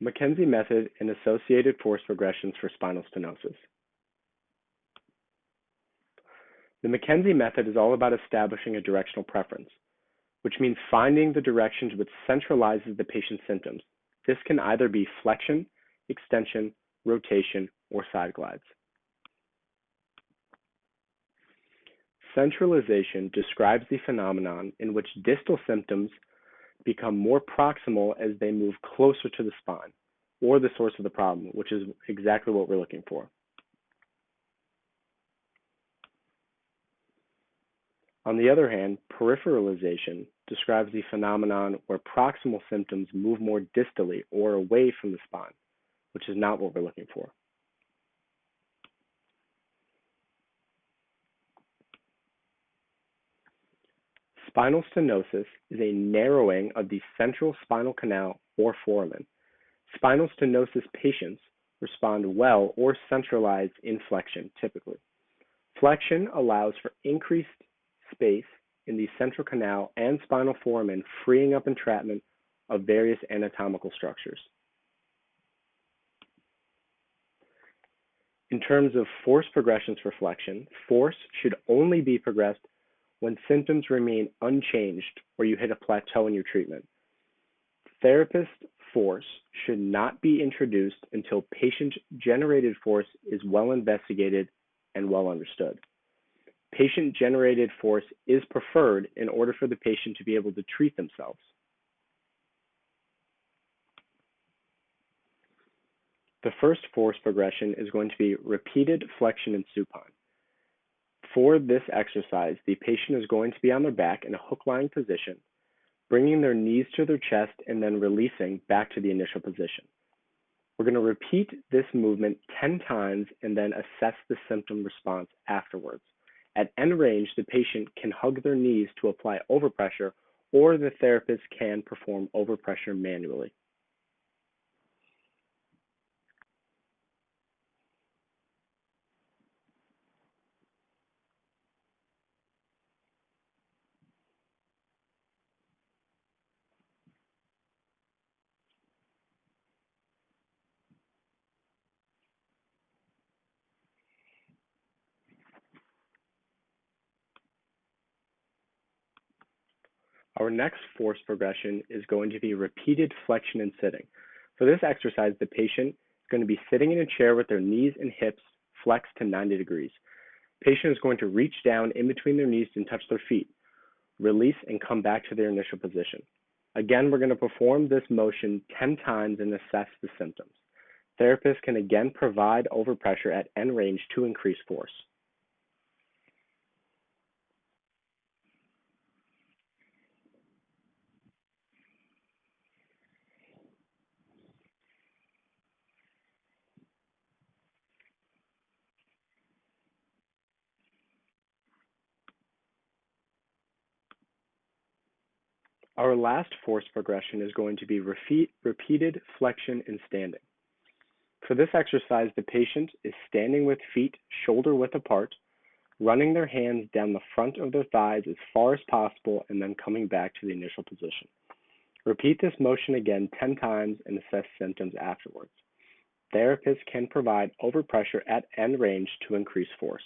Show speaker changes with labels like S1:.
S1: McKenzie Method and associated force progressions for spinal stenosis. The McKenzie Method is all about establishing a directional preference, which means finding the direction which centralizes the patient's symptoms. This can either be flexion, extension, rotation, or side glides. Centralization describes the phenomenon in which distal symptoms become more proximal as they move closer to the spine, or the source of the problem, which is exactly what we're looking for. On the other hand, peripheralization describes the phenomenon where proximal symptoms move more distally or away from the spine, which is not what we're looking for. Spinal stenosis is a narrowing of the central spinal canal or foramen. Spinal stenosis patients respond well or centralized in flexion, typically. Flexion allows for increased space in the central canal and spinal foramen, freeing up entrapment of various anatomical structures. In terms of force progressions for flexion, force should only be progressed when symptoms remain unchanged or you hit a plateau in your treatment. Therapist force should not be introduced until patient-generated force is well investigated and well understood. Patient-generated force is preferred in order for the patient to be able to treat themselves. The first force progression is going to be repeated flexion and supine. For this exercise, the patient is going to be on their back in a hook-lying position, bringing their knees to their chest and then releasing back to the initial position. We're going to repeat this movement 10 times and then assess the symptom response afterwards. At end range, the patient can hug their knees to apply overpressure, or the therapist can perform overpressure manually. Our next force progression is going to be repeated flexion and sitting. For this exercise, the patient is going to be sitting in a chair with their knees and hips flexed to 90 degrees. The patient is going to reach down in between their knees and touch their feet, release, and come back to their initial position. Again, we're going to perform this motion 10 times and assess the symptoms. Therapists can again provide overpressure at end range to increase force. Our last force progression is going to be repeated flexion and standing. For this exercise, the patient is standing with feet shoulder width apart, running their hands down the front of their thighs as far as possible, and then coming back to the initial position. Repeat this motion again 10 times and assess symptoms afterwards. Therapists can provide overpressure at end range to increase force.